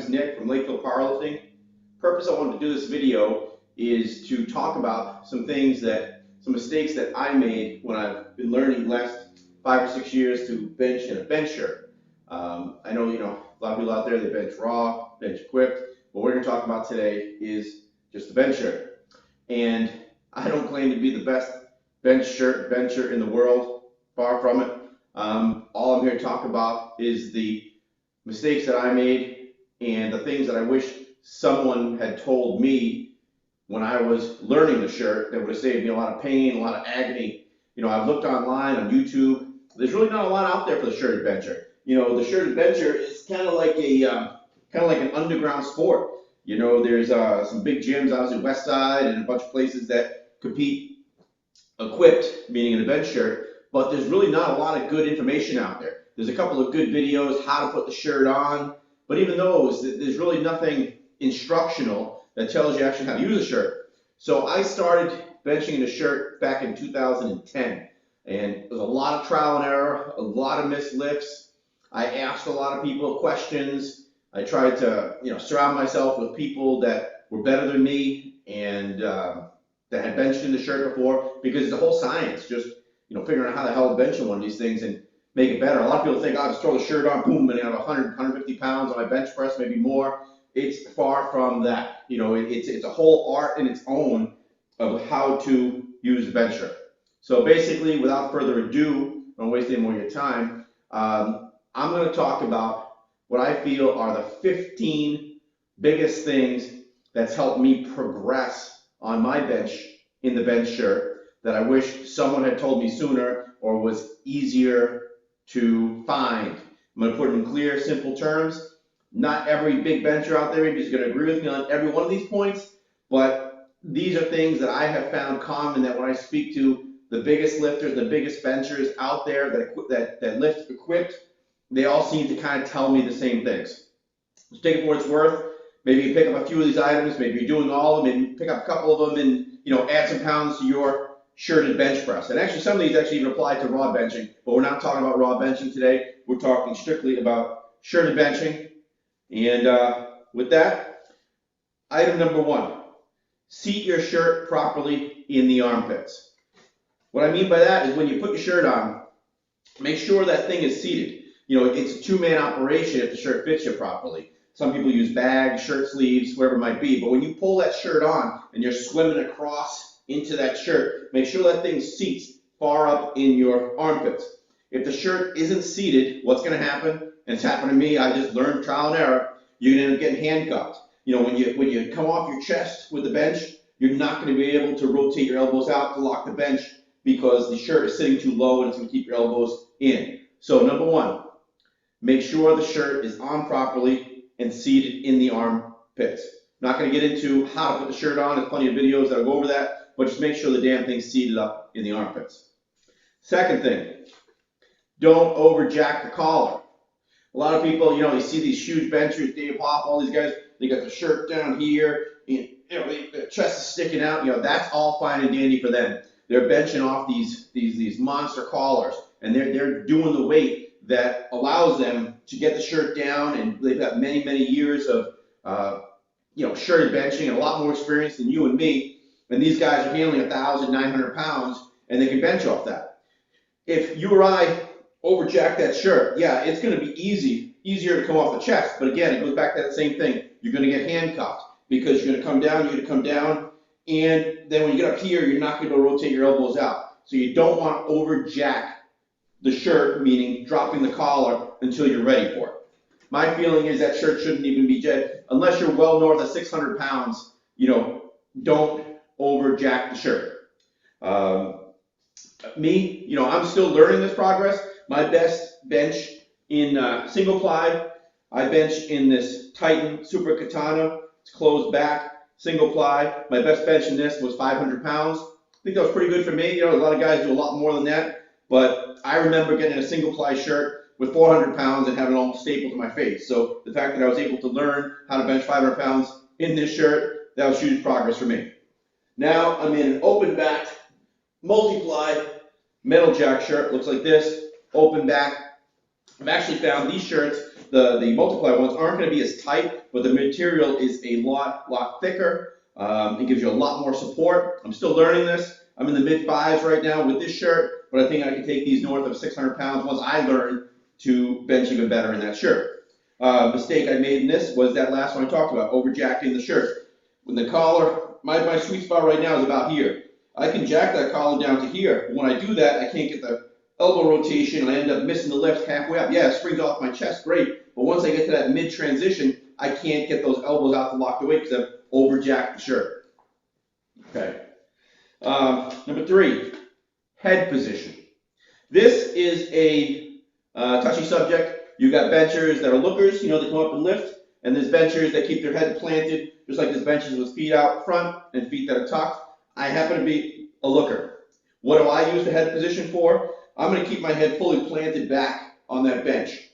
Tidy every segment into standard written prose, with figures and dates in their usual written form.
is Nick from Lakeville Powerlifting. Purpose I wanted to do this video is to talk about some mistakes that I made when I've been learning the last 5 or 6 years to bench in a bench shirt. I know, a lot of people out there, they bench raw, bench equipped. What we're going to talk about today is just the bench shirt. And I don't claim to be the best bencher in the world, far from it. All I'm here to talk about is the mistakes that I made and the things that I wish someone had told me when I was learning the shirt that would have saved me a lot of pain, a lot of agony. I've looked online on YouTube. There's really not a lot out there for the shirted bencher. The shirted bencher is kind of like an underground sport. There's some big gyms, obviously West Side, and a bunch of places that compete equipped, meaning in a bench shirt, but there's really not a lot of good information out there. There's a couple of good videos, how to put the shirt on, but even those, there's really nothing instructional that tells you actually how to use a shirt. So I started benching in a shirt back in 2010, and it was a lot of trial and error, a lot of missed lifts. I asked a lot of people questions. I tried to, surround myself with people that were better than me and that had benched in the shirt before, because the whole science, just, figuring out how the hell to bench in one of these things and make it better. A lot of people think, just throw the shirt on, boom, and I have 100, 150 pounds on my bench press, maybe more. It's far from that. It's a whole art in its own of how to use a bench shirt. So basically, without further ado, I don't waste any more of your time, I'm going to talk about what I feel are the 15 biggest things that's helped me progress on my bench in the bench shirt that I wish someone had told me sooner or was easier to find. I'm going to put it in clear, simple terms. Not every big bencher out there is going to agree with me on every one of these points, but these are things that I have found common, that when I speak to the biggest lifters, the biggest benchers out there that lift equipped, they all seem to kind of tell me the same things. So take it for what it's worth. Maybe you pick up a few of these items, maybe you're doing all of them, maybe pick up a couple of them and add some pounds to your shirted bench press. And actually some of these actually even apply to raw benching, but we're not talking about raw benching today. We're talking strictly about shirted benching. And with that, item number 1, seat your shirt properly in the armpits. What I mean by that is when you put your shirt on, make sure that thing is seated. It's a two-man operation if the shirt fits you properly. Some people use bags, shirt sleeves, whatever it might be, but when you pull that shirt on and you're swimming across into that shirt, make sure that thing seats far up in your armpits. If the shirt isn't seated, what's going to happen? And it's happened to me. I just learned trial and error. You're going to end up getting handcuffed. When you come off your chest with the bench, you're not going to be able to rotate your elbows out to lock the bench because the shirt is sitting too low and it's going to keep your elbows in. So number 1, make sure the shirt is on properly and seated in the armpits. Not going to get into how to put the shirt on. There's plenty of videos that'll go over that. But just make sure the damn thing's seated up in the armpits. Second thing, don't overjack the collar. A lot of people, you see these huge benchers, Dave Hoff, all these guys, they got the shirt down here, and, their chest is sticking out. That's all fine and dandy for them. They're benching off these monster collars, and they're doing the weight that allows them to get the shirt down, and they've got many, many years of, shirted benching and a lot more experience than you and me. And these guys are handling 1,900 pounds, and they can bench off that. If you or I overjack that shirt, yeah, it's going to be easier to come off the chest. But again, it goes back to that same thing. You're going to get handcuffed because you're going to come down, and then when you get up here, you're not going to be able to rotate your elbows out. So you don't want to overjack the shirt, meaning dropping the collar until you're ready for it. My feeling is that shirt shouldn't even be jet unless you're well north of 600 pounds. Don't overjack the shirt. Me, I'm still learning this progress. My best bench in single-ply, I bench in this Titan Super Katana. It's closed back, single-ply. My best bench in this was 500 pounds. I think that was pretty good for me. A lot of guys do a lot more than that. But I remember getting a single-ply shirt with 400 pounds and having it almost stapled to my face. So the fact that I was able to learn how to bench 500 pounds in this shirt, that was huge progress for me. Now I'm in an open back, multiply metal jack shirt. Looks like this, open back. I've actually found these shirts, the multiply ones, aren't going to be as tight, but the material is a lot thicker. It gives you a lot more support. I'm still learning this. I'm in the mid fives right now with this shirt, but I think I can take these north of 600 pounds once I learn to bench even better in that shirt. Mistake I made in this was that last one I talked about, overjacking the shirt. When the collar, my sweet spot right now is about here. I can jack that collar down to here. When I do that, I can't get the elbow rotation, and I end up missing the lift halfway up. Yeah, it springs off my chest, great. But once I get to that mid-transition, I can't get those elbows out to lock the weight because I've overjacked the shirt. Okay. Number 3, head position. This is a touchy subject. You got benchers that are lookers, they come up and lift, and there's benchers that keep their head planted, just like there's benchers with feet out front and feet that are tucked. I happen to be a looker. What do I use the head position for? I'm going to keep my head fully planted back on that bench.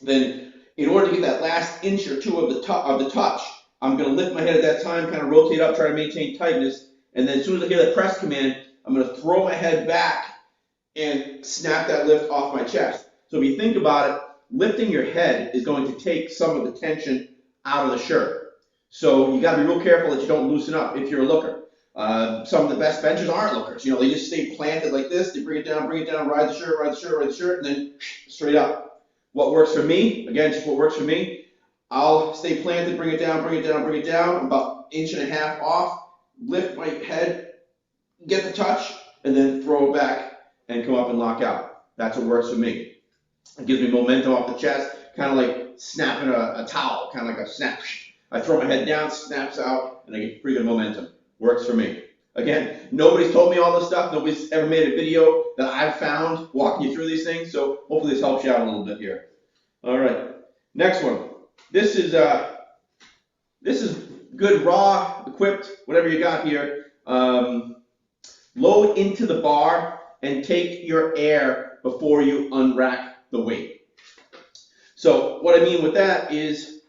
Then, in order to get that last inch or two of the touch, I'm going to lift my head at that time, kind of rotate up, try to maintain tightness, and then as soon as I hear that press command, I'm going to throw my head back and snap that lift off my chest. So if you think about it, lifting your head is going to take some of the tension out of the shirt. So you got to be real careful that you don't loosen up if you're a looker. Some of the best benchers aren't lookers. They just stay planted like this. They bring it down, ride the shirt, and then straight up. What works for me, again, just what works for me, I'll stay planted, bring it down, about 1.5 inches off, lift my head, get the touch, and then throw it back and come up and lock out. That's what works for me. It gives me momentum off the chest, kind of like snapping a towel, kind of like a snap. I throw my head down, snaps out, and I get pretty good momentum. Works for me. Again, nobody's told me all this stuff. Nobody's ever made a video that I've found walking you through these things. So hopefully this helps you out a little bit here. All right, next one. This is good raw, equipped, whatever you got here. Load into the bar and take your air before you unrack the weight. So what I mean with that is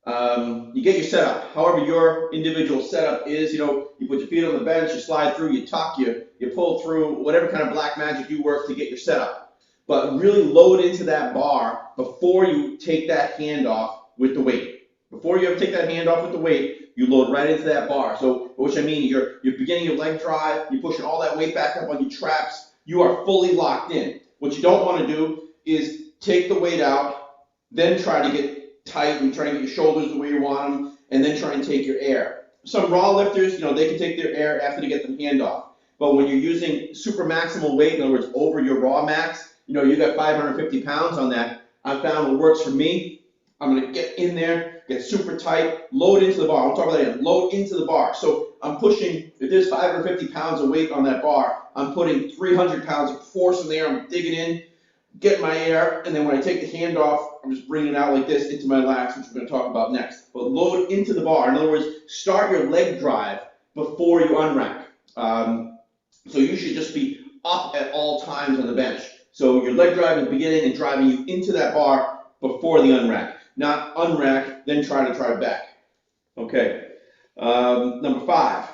you get your setup. However your individual setup is, you put your feet on the bench, you slide through, you tuck, you pull through, whatever kind of black magic you work to get your setup. But really load into that bar before you take that hand off with the weight. Before you ever take that hand off with the weight, you load right into that bar. So, which I mean, you're beginning your leg drive, you're pushing all that weight back up on your traps, you are fully locked in. What you don't want to do is take the weight out, then try to get tight and try to get your shoulders the way you want them, and then try and take your air. Some raw lifters, they can take their air after they get the hand off. But when you're using super maximal weight, in other words, over your raw max, you got 550 pounds on that. I found what works for me. I'm going to get in there, get super tight, load into the bar. I'll talk about that again. Load into the bar. So I'm pushing, if there's 550 pounds of weight on that bar, I'm putting 300 pounds of force in there. I'm digging in, get my air, and then when I take the hand off, I'm just bringing it out like this into my lats, which we're going to talk about next. But load into the bar. In other words, start your leg drive before you unrack. So you should just be up at all times on the bench. So your leg drive is beginning and driving you into that bar before the unrack. Not unrack, then try to drive back. Okay. Number 5.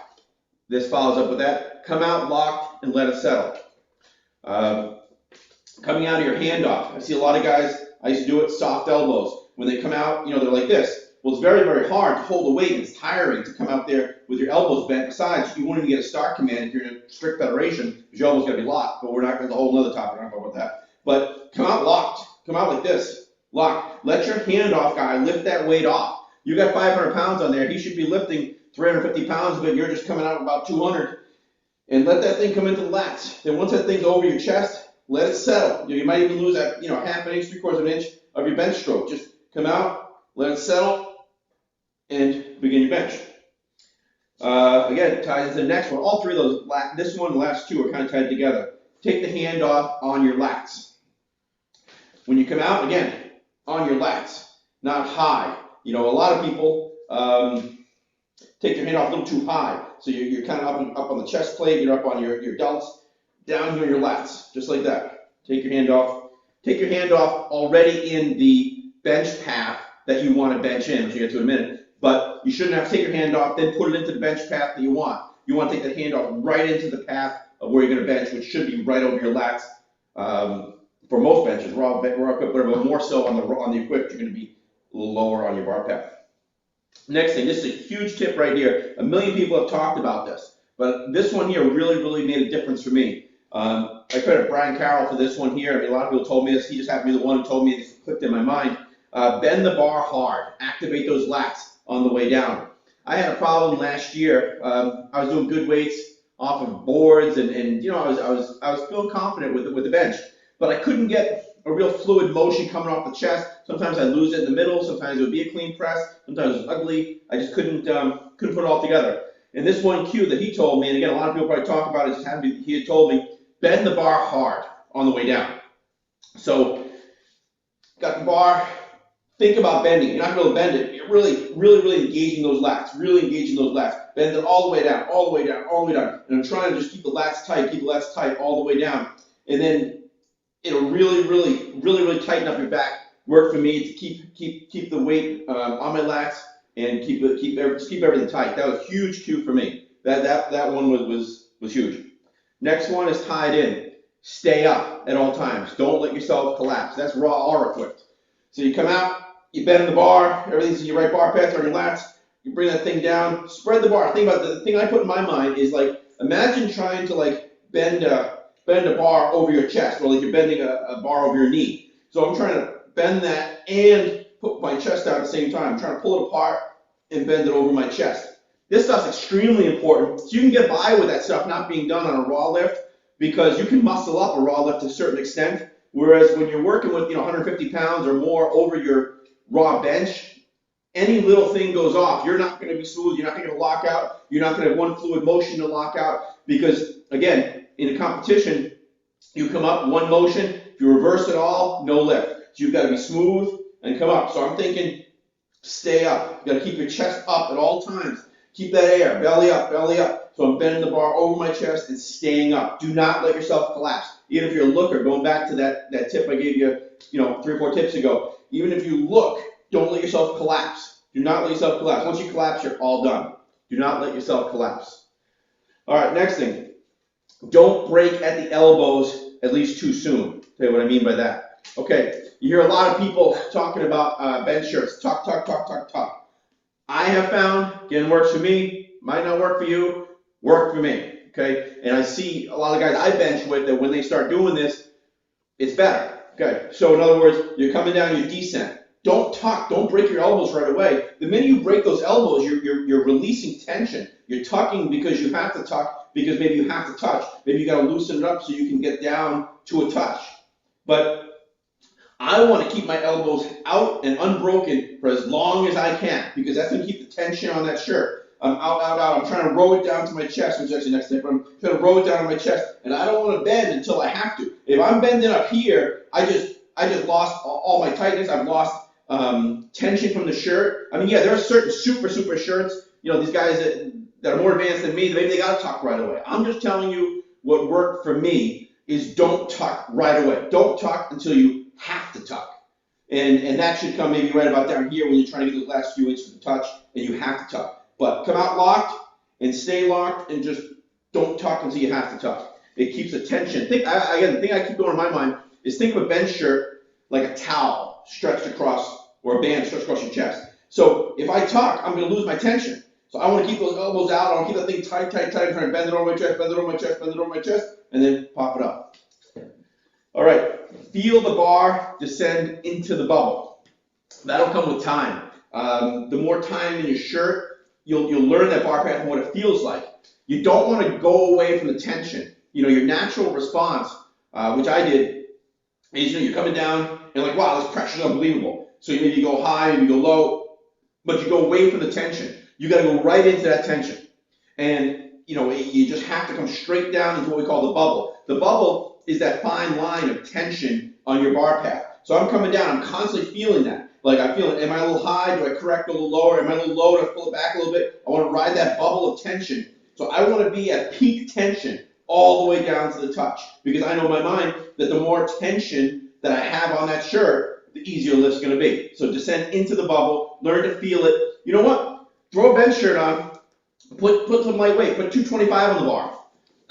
This follows up with that. Come out locked and let it settle. Coming out of your handoff. I see a lot of guys, I used to do it, soft elbows. When they come out, they're like this. Well, it's very, very hard to hold the weight. It's tiring to come out there with your elbows bent. Besides, you won't even get a start command if you're in a strict federation, because your elbows got to be locked. But we're not going to, a whole other topic, we're not going about that. But come out locked. Come out like this. Locked. Let your handoff guy lift that weight off. You got 500 pounds on there. He should be lifting 350 pounds of it. You're just coming out about 200. And let that thing come into the lats. Then once that thing's over your chest, let it settle. You might even lose that, half an inch, 3/4 of an inch of your bench stroke. Just come out, let it settle, and begin your bench. Again, ties into the next one. All three of those, this one and the last two are kind of tied together. Take the hand off on your lats. When you come out, again, on your lats, not high. A lot of people take their hand off a little too high. So you're kind of up on the chest plate, you're up on your delts, down here in your lats, just like that. Take your hand off. Take your hand off already in the bench path that you want to bench in, which you get to in a minute. But you shouldn't have to take your hand off, then put it into the bench path that you want. You want to take the hand off right into the path of where you're going to bench, which should be right over your lats. for most benches, raw equipped, but more so on the equipped, you're going to be a little lower on your bar path. Next thing, this is a huge tip right here. A million people have talked about this, but this one here really made a difference for me. I credit Brian Carroll for this one here. I mean, a lot of people told me this. He just happened to be the one who told me this, clicked in my mind. Bend the bar hard. Activate those lats on the way down. I had a problem last year. I was doing good weights off of boards, and you know, I was feeling confident with the bench, but I couldn't get a real fluid motion coming off the chest. Sometimes I lose it in the middle. Sometimes it would be a clean press. Sometimes it was ugly. I just couldn't put it all together. And this one cue that he told me, and again, a lot of people probably talk about it, he had told me, bend the bar hard on the way down. So, got the bar, think about bending. You're not going to bend it. You're really engaging those lats, Bend it all the way down, all the way down, all the way down. And I'm trying to just keep the lats tight all the way down. And then it'll really tighten up your back. Work for me to keep the weight on my lats and keep everything tight. That was a huge cue for me. That one was huge. Next one is tied in. Stay up at all times. Don't let yourself collapse. That's raw or equipped. So you come out, you bend the bar, everything's in your right bar path on your lats. You bring that thing down, spread the bar. Think about the thing I put in my mind is like, imagine trying to like bend a bar over your chest, or like you're bending a bar over your knee. So I'm trying to bend that and put my chest out at the same time. I'm trying to pull it apart and bend it over my chest. This stuff's extremely important. So you can get by with that stuff not being done on a raw lift, because you can muscle up a raw lift to a certain extent. Whereas when you're working with 150 pounds or more over your raw bench, any little thing goes off. You're not going to be smooth. You're not going to lock out. You're not going to have one fluid motion to lock out, because again, in a competition, you come up one motion. If you reverse it all, no lift. So you've got to be smooth and come up. So I'm thinking, stay up. You've got to keep your chest up at all times. Keep that air, belly up, belly up. So I'm bending the bar over my chest and staying up. Do not let yourself collapse. Even if you're a looker, going back to that tip I gave you, 3 or 4 tips ago. Even if you look, don't let yourself collapse. Do not let yourself collapse. Once you collapse, you're all done. Do not let yourself collapse. All right, next thing. Don't break at the elbows at least too soon. Tell you what I mean by that. Okay, you hear a lot of people talking about bench shirts. Tuck. I have found, again, works for me, might not work for you, work for me. Okay, and I see a lot of guys I bench with that when they start doing this, it's better. Okay, so in other words, you're coming down your descent. Don't tuck. Don't break your elbows right away. The minute you break those elbows, you're releasing tension. You're tucking because you have to tuck, because maybe you have to touch. Maybe you got to loosen it up so you can get down to a touch. But I want to keep my elbows out and unbroken for as long as I can, because that's going to keep the tension on that shirt. I'm out. I'm trying to row it down to my chest, which is actually next step. I'm trying to row it down to my chest, and I don't want to bend until I have to. If I'm bending up here, I just lost all my tightness. I've lost tension from the shirt. I mean, yeah, there are certain super shirts. These guys that are more advanced than me, maybe they got to tuck right away. I'm just telling you what worked for me is don't tuck right away. Don't tuck until you have to tuck. And that should come maybe right about down here when you're trying to get those last few inches of touch and you have to tuck. But come out locked and stay locked and just don't tuck until you have to tuck. It keeps the tension. The thing I keep going in my mind is think of a bench shirt like a towel stretched across, or a band stretched across your chest. So if I tuck, I'm going to lose my tension. So I want to keep those elbows out. I want to keep that thing tight. I'm trying to bend it over my chest, and then pop it up. All right. Feel the bar descend into the bubble. That'll come with time. The more time in your shirt, you'll learn that bar path and what it feels like. You don't want to go away from the tension. Your natural response, which I did, is you're coming down and like, wow, this pressure's unbelievable. So maybe you go high, maybe you go low, but you go away from the tension. You got to go right into that tension. And you just have to come straight down into what we call the bubble. The bubble is that fine line of tension on your bar path. So I'm coming down, I'm constantly feeling that. Like I feel it, am I a little high? Do I correct a little lower? Am I a little low? Do I pull it back a little bit? I want to ride that bubble of tension. So I want to be at peak tension all the way down to the touch. Because I know in my mind that the more tension that I have on that shirt, the easier lift's going to be. So descend into the bubble, learn to feel it. You know what? Throw a bench shirt on, put some lightweight, put 225 on the bar.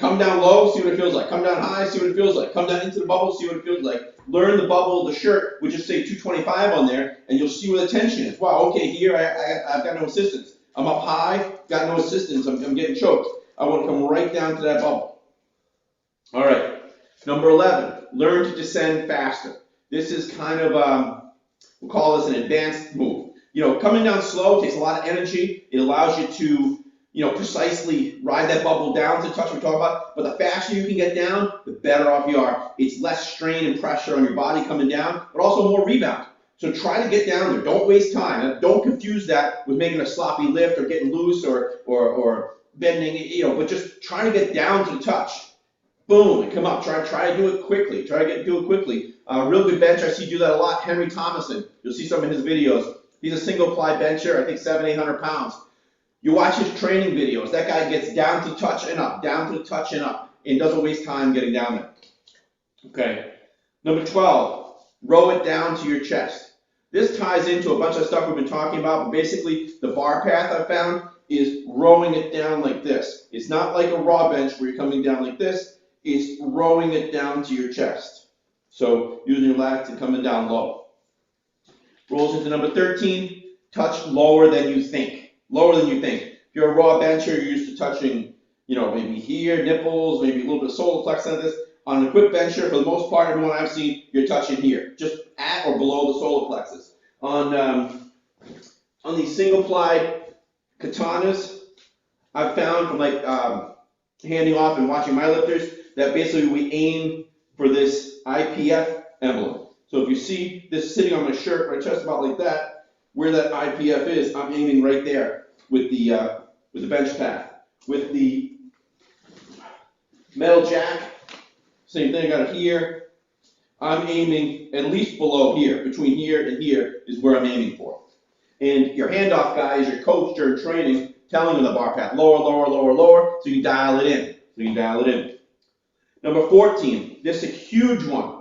Come down low, see what it feels like. Come down high, see what it feels like. Come down into the bubble, see what it feels like. Learn the bubble of the shirt, which just say 225 on there, and you'll see where the tension is. Wow, okay, here I've got no assistance. I'm up high, got no assistance, I'm getting choked. I want to come right down to that bubble. All right, number 11, learn to descend faster. This is kind of, we'll call this an advanced move. You know, coming down slow takes a lot of energy. It allows you to, you know, precisely ride that bubble down to touch we're talking about. But the faster you can get down, the better off you are. It's less strain and pressure on your body coming down, but also more rebound. So try to get down there. Don't waste time. Don't confuse that with making a sloppy lift or getting loose or bending, you know, but just try to get down to the touch. Boom, and come up. Try to do it quickly. Do it quickly. Real good bench. I see do that a lot. Henry Thomason. You'll see some of his videos. He's a single-ply bencher. I think 700-800 pounds. You watch his training videos. That guy gets down to touch and up, down to touch and up, and doesn't waste time getting down there. Okay. Number 12. Row it down to your chest. This ties into a bunch of stuff we've been talking about, but basically the bar path I found is rowing it down like this. It's not like a raw bench where you're coming down like this. It's rowing it down to your chest. So using your lats and coming down low. Rolls into number 13, touch lower than you think. Lower than you think. If you're a raw bencher, you're used to touching, you know, maybe here, nipples, maybe a little bit of solar plexus like this. On a quick bencher, for the most part, everyone I've seen, you're touching here, just at or below the solar plexus. On these single-ply katanas, I've found from like handing off and watching my lifters that basically we aim for this IPF emblem. So if you see this sitting on my shirt, my chest about like that, where that IPF is, I'm aiming right there with the bench path. With the metal jack, same thing, I got it here. I'm aiming at least below here, between here and here is where I'm aiming for. And your handoff guy is your coach during training, telling you the bar path, lower, lower, lower, lower, so you dial it in. Number 14, this is a huge one.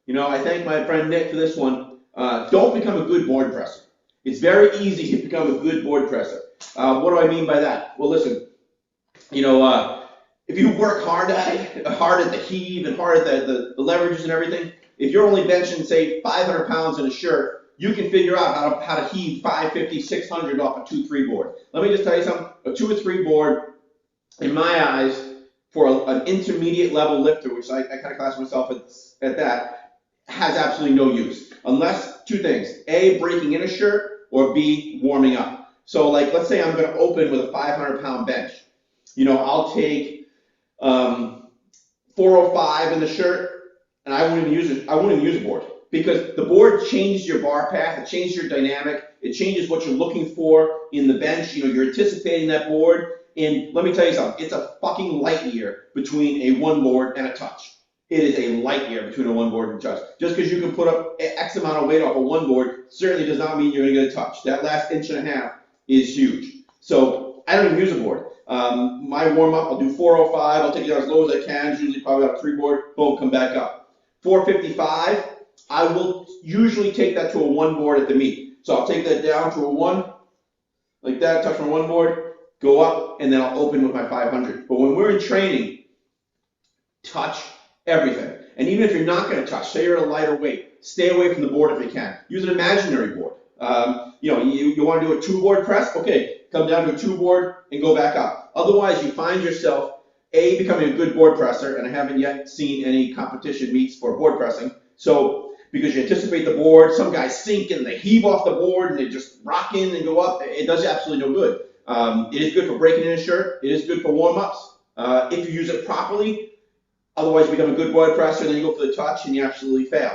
You know, I thank my friend Nick for this one. Don't become a good board presser. It's very easy to become a good board presser. What do I mean by that? Well, listen, you know, if you work hard at it, hard at the heave and hard at the leverages and everything, if you're only benching, say, 500 pounds in a shirt, you can figure out how to heave 550, 600 off a 2-3 board. Let me just tell you something. A 2 or 3 board, in my eyes, for an intermediate level lifter, which I kind of class myself at that, has absolutely no use. Unless, two things. A, breaking in a shirt, or B, warming up. So like, let's say I'm going to open with a 500-pound bench. You know, I'll take 405 in the shirt, and I wouldn't even use it. I wouldn't even use a board because the board changes your bar path, it changes your dynamic, it changes what you're looking for in the bench. You know, you're anticipating that board, and let me tell you something. It's a fucking light year between a one board and a touch. It is a light year between a one board and a touch. Just because you can put up X amount of weight off of one board certainly does not mean you're going to get a touch. That last inch and a half is huge. So I don't even use a board. My warm up, I'll do 405. I'll take it down as low as I can. Usually probably about a 3 board. Boom, come back up. 455. I will usually take that to a 1 board at the meet. So I'll take that down to a 1, like that, touch my 1 board, go up, and then I'll open with my 500. But when we're in training, touch everything. And even if you're not going to touch, say you're at a lighter weight, stay away from the board if you can. Use an imaginary board. You know, you want to do a 2 board press? Okay, come down to a 2 board and go back up. Otherwise, you find yourself, A, becoming a good board presser, and I haven't yet seen any competition meets for board pressing. So, because you anticipate the board, some guys sink and they heave off the board and they just rock in and go up. It does absolutely no good. It is good for breaking in a shirt. It is good for warm-ups. If you use it properly, otherwise you become a good board presser, then you go for the touch and you absolutely fail.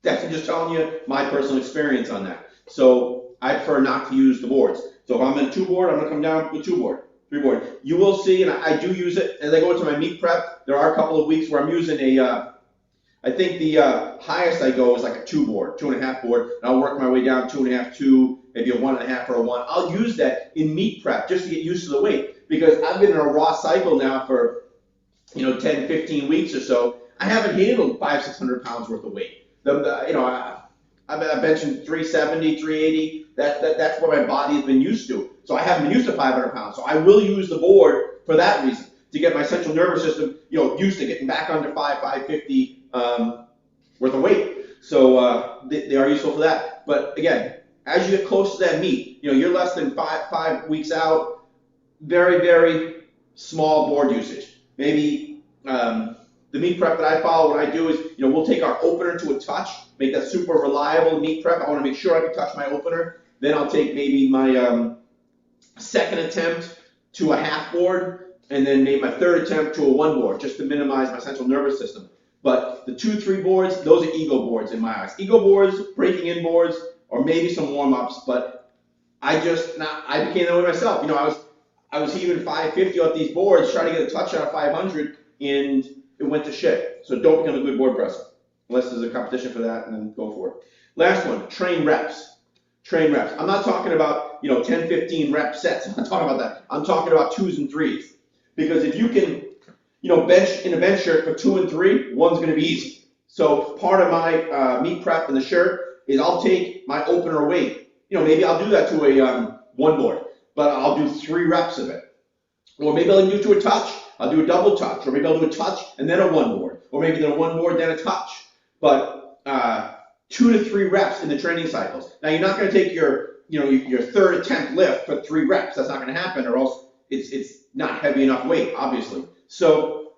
That's just telling you my personal experience on that. So I prefer not to use the boards. So if I'm in a 2 board, I'm going to come down with 2 board, 3 board. You will see, and I do use it as I go into my meet prep. There are a couple of weeks where I'm using I think the highest I go is like a 2 board, 2.5 board, and I'll work my way down 2.5, 2, maybe a 1.5 or a 1. I'll use that in meet prep just to get used to the weight because I've been in a raw cycle now for 10, 15 weeks or so. I haven't handled 500, 600 pounds worth of weight. I've been benching 370, 380. That's what my body has been used to. So I haven't been used to 500 pounds. So I will use the board for that reason. to get my central nervous system, used to getting back under 550 worth of weight. So they are useful for that. But again, as you get close to that meet, you're less than five weeks out. Very, very small board usage. Maybe the meet prep that I follow, what I do is, we'll take our opener to a touch, make that super reliable meet prep. I want to make sure I can touch my opener. Then I'll take maybe my second attempt to a half board, and then maybe my third attempt to a one board, just to minimize my central nervous system. But the 2-3 boards, those are ego boards in my eyes. Ego boards, breaking in boards, or maybe some warm-ups, but I became that way myself. I was heaving 550 off these boards, trying to get a touch out of 500, and it went to shit. So don't become a good board presser, unless there's a competition for that, and then go for it. Last one, train reps. Train reps. I'm not talking about 10, 15 rep sets. I'm not talking about that. I'm talking about 2s and 3s. Because if you can bench in a bench shirt for 2 and 3, one's going to be easy. So part of my meet prep in the shirt is I'll take my opener weight. Maybe I'll do that to a one board, but I'll do 3 reps of it. Or maybe I'll do it to a touch. I'll do a double touch. Or maybe I'll do a touch and then a one board. Or maybe then a one board, then a touch. But 2 to 3 reps in the training cycles. Now you're not going to take your third attempt lift for 3 reps. That's not going to happen, or else it's not heavy enough weight, obviously. So,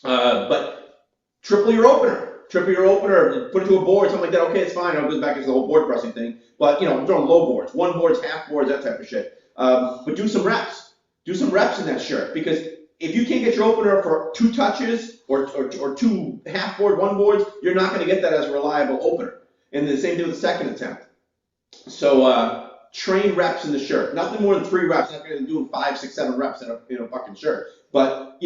but triple your opener. Triple your opener, put it to a board, something like that. Okay, it's fine. I'll go back into the whole board pressing thing. But I'm throwing low boards, one boards, half boards, that type of shit. But do some reps. Do some reps in that shirt, because if you can't get your opener for 2 touches or 2 half board, one boards, you're not going to get that as a reliable opener. And the same thing with the second attempt. So train reps in the shirt. Nothing more than 3 reps. I'm not going to do 5, 6, 7 reps in a fucking shirt. But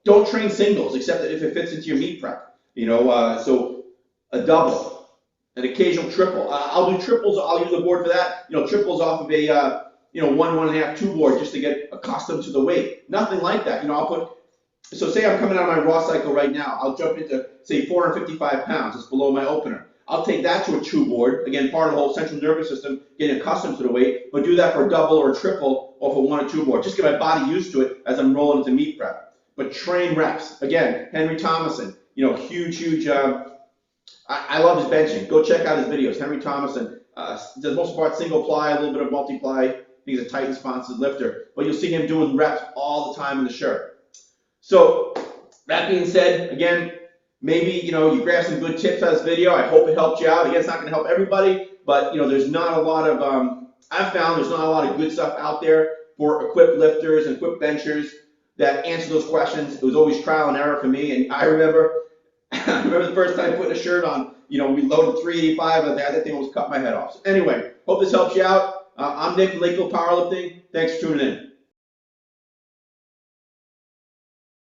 don't train singles except if it fits into your meet prep. So a double, an occasional triple. I'll do triples. I'll use the board for that. Triples off of a 1, 1.5, 2 board just to get accustomed to the weight. Nothing like that. So say I'm coming out of my raw cycle right now. I'll jump into, say, 455 pounds. It's below my opener. I'll take that to a 2 board. Again, part of the whole central nervous system, getting accustomed to the weight, but do that for a double or a triple off a 1 or 2 board. Just get my body used to it as I'm rolling into meet prep. But train reps. Again, Henry Thomason, huge. I love his benching. Go check out his videos. Henry Thomason does most part single ply, a little bit of multiply. I think he's a Titan sponsored lifter. But you'll see him doing reps all the time in the shirt. So that being said, again, maybe you grab some good tips out of this video. I hope it helped you out. Again, it's not going to help everybody, but there's not a lot of I've found there's not a lot of good stuff out there for equipped lifters and equipped benchers that answer those questions. It was always trial and error for me, and I remember the first time putting a shirt on. We loaded 385, and that thing almost cut my head off. So anyway, hope this helps you out. I'm Nick from Lakeville Powerlifting. Thanks for tuning in.